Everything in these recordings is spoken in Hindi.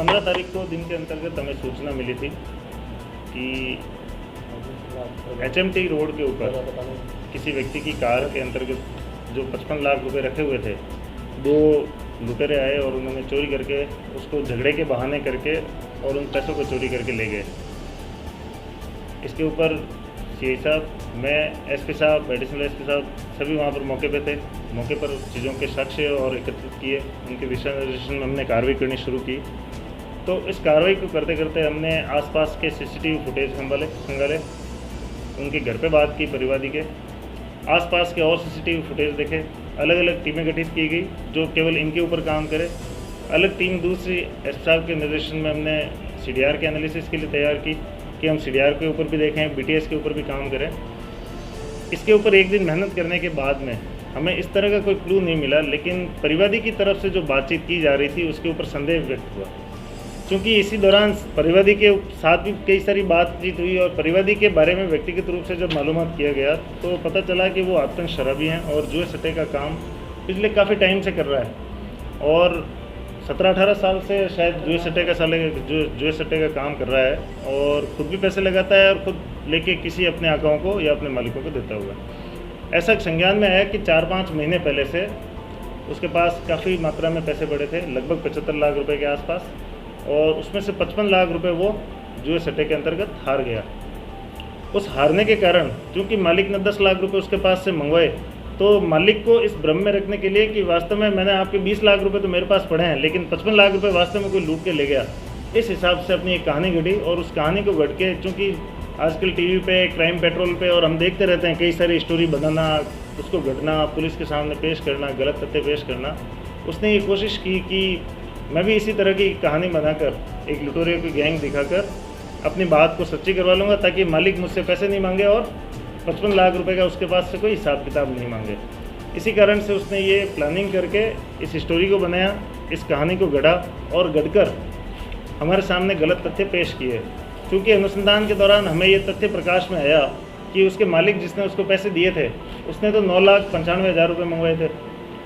15 तारीख को दिन के अंतर्गत हमें सूचना मिली थी कि HMT रोड के ऊपर किसी व्यक्ति की कार के अंतर्गत जो 55 लाख रुपए रखे हुए थे, 2 लुटेरे आए और उन्होंने चोरी करके उसको झगड़े के बहाने करके और उन पैसों को चोरी करके ले गए। इसके ऊपर CI साहब, मैं SP साहब, एडिशनल SP साहब सभी वहाँ पर मौके पे थे। मौके पर चीज़ों के साक्ष्य और एकत्रित किए, उनके दिशा निर्देशन में हमने कार्रवाई करनी शुरू की। तो इस कार्रवाई को करते करते हमने आसपास के CCTV फुटेज खंगाले, उनके घर पे बात की, परिवादी के आसपास के और CCTV फुटेज देखे। अलग अलग टीमें गठित की गई जो केवल इनके ऊपर काम करे। अलग टीम दूसरी SP साहब के निर्देशन में हमने CDR के एनालिसिस के लिए तैयार की कि हम CDR के ऊपर भी देखें, BTS के ऊपर भी काम करें। इसके ऊपर एक दिन मेहनत करने के बाद में हमें इस तरह का कोई क्लू नहीं मिला, लेकिन परिवादी की तरफ से जो बातचीत की जा रही थी उसके ऊपर संदेह व्यक्त हुआ। क्योंकि इसी दौरान परिवादी के साथ भी कई सारी बातचीत हुई और परिवादी के बारे में व्यक्तिगत रूप से जब मालूमात किया गया तो पता चला कि वो आतंक शराबी हैं और जुए सट्टे का काम पिछले काफ़ी टाइम से कर रहा है और 17-18 साल से शायद जुए सट्टे का काम कर रहा है और ख़ुद भी पैसे लगाता है और ख़ुद लेके किसी अपने आकाओं को या अपने मालिकों को देता हुआ। ऐसा संज्ञान में है कि 4-5 महीने पहले से उसके पास काफ़ी मात्रा में पैसे पड़े थे, लगभग 75 लाख रुपए के आसपास, और उसमें से 55 लाख रुपए वो जुए सट्टे के अंतर्गत हार गया। उस हारने के कारण क्योंकि मालिक ने 10 लाख रुपए उसके पास से मंगवाए, तो मालिक को इस भ्रम में रखने के लिए कि वास्तव में मैंने आपके 20 लाख रुपए तो मेरे पास पड़े हैं, लेकिन 55 लाख रुपए वास्तव में कोई लूट के ले गया, इस हिसाब से अपनी एक कहानी घड़ी। और उस कहानी को घट के, चूँकि आजकल TV पे, क्राइम पेट्रोल पे और हम देखते रहते हैं कई सारी स्टोरी बनाना, उसको घटना पुलिस के सामने पेश करना, गलत तथ्य पेश करना, उसने ये कोशिश की कि मैं भी इसी तरह की कहानी बनाकर एक लुटेरों की गैंग दिखाकर अपनी बात को सच्ची करवा लूँगा ताकि मालिक मुझसे पैसे नहीं मांगे और 55 लाख रुपए का उसके पास से कोई हिसाब किताब नहीं मांगे। इसी कारण से उसने ये प्लानिंग करके इस स्टोरी को बनाया, इस कहानी को गढ़ा और गढ़कर हमारे सामने गलत तथ्य पेश किए। क्योंकि अनुसंधान के दौरान हमें ये तथ्य प्रकाश में आया कि उसके मालिक जिसने उसको पैसे दिए थे उसने तो 9,95,000 रुपये मंगवाए थे,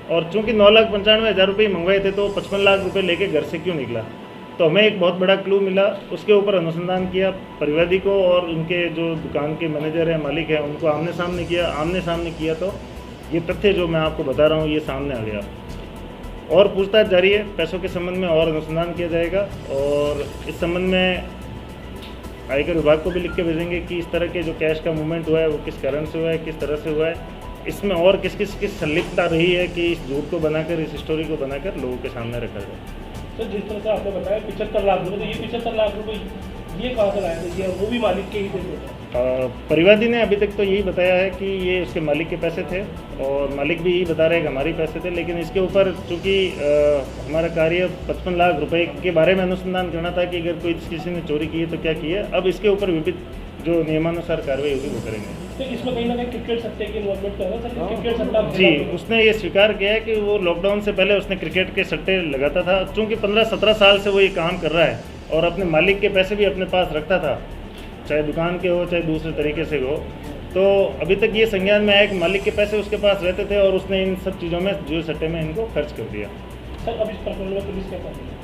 और चूंकि 9,95,000 रुपये ही मंगवाए थे तो 55 लाख रुपए लेके घर से क्यों निकला। तो हमें एक बहुत बड़ा क्लू मिला, उसके ऊपर अनुसंधान किया, परिवादी को और उनके जो दुकान के मैनेजर हैं, मालिक हैं, उनको आमने सामने किया तो ये तथ्य जो मैं आपको बता रहा हूँ ये सामने आ गया। और पूछताछ जारी है, पैसों के संबंध में और अनुसंधान किया जाएगा और इस संबंध में आयकर विभाग को भी लिख के भेजेंगे कि इस तरह के जो कैश का मूवमेंट हुआ है वो किस कारण से हुआ है, किस तरह से हुआ है, इसमें और किस संलिप्तता रही है कि इस झूठ को बनाकर, इस स्टोरी को बनाकर लोगों के सामने रखा जाए। सर, जिस तरह से आपने बताया 75 लाख रुपये, तो ये 75 लाख रुपये ये कहाँ से लाए थे? वो भी मालिक के ही थे? परिवादी ने अभी तक तो यही बताया है कि ये उसके मालिक के पैसे थे और मालिक भी यही बता रहे हैं कि हमारे पैसे थे, लेकिन इसके ऊपर चूँकि हमारा कार्य 55 लाख रुपए के बारे में अनुसंधान करना था कि अगर कोई किसी ने चोरी की है तो क्या की है। अब इसके ऊपर विविध जो नियमानुसार कार्रवाई होगी वो करेंगे। तो इसमें कहीं ना कहीं क्रिकेट सट्टे की इन्वॉल्वमेंट है सर? क्रिकेट सट्टा जी, उसने ये स्वीकार किया है कि वो लॉकडाउन से पहले उसने क्रिकेट के सट्टे लगाता था। चूँकि 15-17 साल से वो ये काम कर रहा है और अपने मालिक के पैसे भी अपने पास रखता था, चाहे दुकान के हो चाहे दूसरे तरीके से हो। तो अभी तक ये संज्ञान में आया कि मालिक के पैसे उसके पास रहते थे और उसने इन सब चीज़ों में जुए सट्टे में इनको खर्च कर दिया। सर, अब इस प्रकरण में पुलिस क्या कर रही है?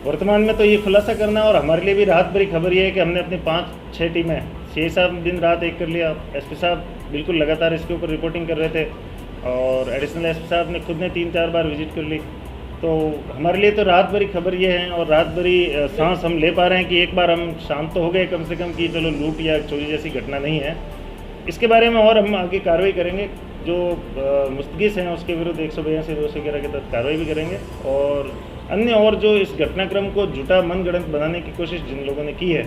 वर्तमान में तो ये खुलासा करना, और हमारे लिए भी राहत भरी खबर ये है कि हमने अपनी 5-6 टीमें, CI साहब दिन रात एक कर लिया, SP साहब बिल्कुल लगातार इसके ऊपर रिपोर्टिंग कर रहे थे और एडिशनल SP साहब ने खुद ने 3-4 बार विजिट कर ली। तो हमारे लिए तो राहत भरी खबर ये है और राहत भरी सांस हम ले पा रहे हैं कि एक बार हम शांत तो हो गए कम से कम कि चलो लूट या चोरी जैसी घटना नहीं है। इसके बारे में और हम आगे कार्रवाई करेंगे, जो मुस्तगिस हैं उसके विरुद्ध 182 211 के तहत कार्रवाई भी करेंगे और अन्य और जो इस घटनाक्रम को झूठा मनगढ़ंत बनाने की कोशिश जिन लोगों ने की है,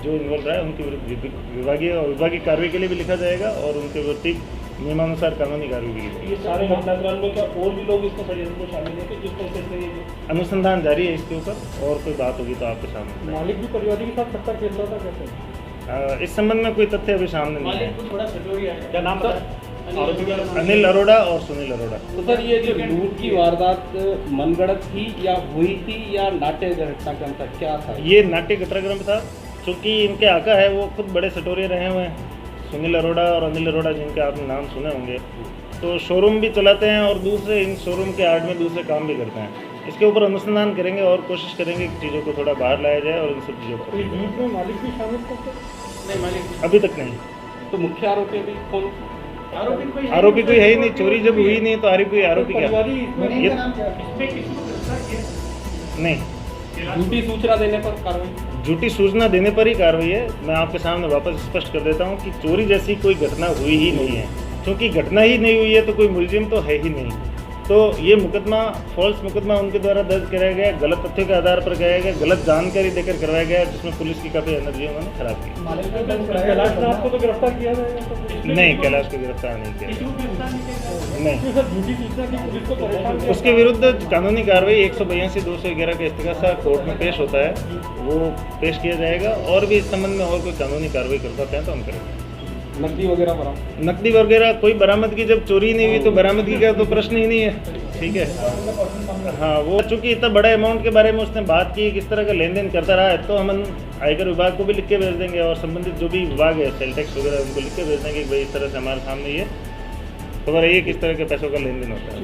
जो इन्वॉल्व रहा है, उनके विरुद्ध विभागीय कार्रवाई के लिए भी लिखा जाएगा और उनके विरुद्ध नियमानुसार कानूनी कार्रवाई की जाएगी। ये सारे घटनाक्रम में क्या और भी लोग इसको षड्यंत्र में शामिल हैं कि जिस तरह से अनुसंधान जारी है इसके ऊपर, और कोई बात होगी तो आपके सामने। मालिक भी परिवादी के साथ सट्टा खेल रहा था कैसे? इस संबंध में कोई तथ्य अभी सामने नहीं है। थोड़ा क्या नाम था? अनिल अरोड़ा और सुनील अरोड़ा। तो सर, ये जो लूट की वारदात मनगढ़ंत थी या हुई थी या नाट्य घटनाक्रम था, क्या था? ये नाट्य घटनाक्रम था, चूँकि इनके आका है वो खुद बड़े सटोरिये रहे हुए हैं, सुनील अरोड़ा और अनिल अरोड़ा, जिनके आपने नाम सुने होंगे। तो शोरूम भी चलाते हैं और दूसरे इन शोरूम के आड़ में दूसरे काम भी करते हैं। इसके ऊपर अनुसंधान करेंगे और कोशिश करेंगे कि चीज़ों को थोड़ा बाहर लाया जाए और इन सब चीज़ों को लूट में मालिक भी शामिल करते नहीं मालिक, अभी तक नहीं। तो मुख्य आरोपी अभी कौन? आरोपी कोई है ही नहीं, चोरी जब हुई नहीं तो आरोपी क्या? परिवारी ये इसमें नहीं, झूठी सूचना देने पर कार्रवाई? झूठी सूचना देने पर ही कार्रवाई है। मैं आपके सामने वापस स्पष्ट कर देता हूँ कि चोरी जैसी कोई घटना हुई ही नहीं है। क्योंकि घटना ही नहीं हुई है तो कोई मुलजिम तो है ही नहीं। तो ये मुकदमा फॉल्स मुकदमा उनके द्वारा दर्ज कराया गया, गलत तथ्यों के आधार पर कराया गया, गलत जानकारी देकर करवाया गया, जिसमें पुलिस की काफ़ी एनर्जी उन्होंने खराब की। कैलाश नाथ को तो गिरफ्तार किया जाएगा? नहीं, कैलाश को गिरफ्तार नहीं किया। नहीं, सर झूठी सूचना की पुलिस को परेशान किया। उसके विरुद्ध कानूनी कार्रवाई 182 211 का इस्तेगासा कोर्ट में पेश होता है, वो पेश किया जाएगा। और भी इस संबंध में और कोई कानूनी कार्रवाई कर पाते हैं तो हम करेंगे। नकदी वगैरह बरामद? नकदी वगैरह कोई बरामदगी, जब चोरी नहीं हुई तो बरामदगी का तो प्रश्न ही नहीं है। ठीक है, हाँ, वो चूंकि इतना बड़ा अमाउंट के बारे में उसने बात की, किस तरह का लेन देन करता रहा है, तो हम आयकर विभाग को भी लिख के भेज देंगे और संबंधित जो भी विभाग है, सेल टैक्स वगैरह, उनको लिख के भेज देंगे कि भाई इस तरह से हमारे सामने ये खबर है, ये किस तरह के पैसों का लेन देन होता है।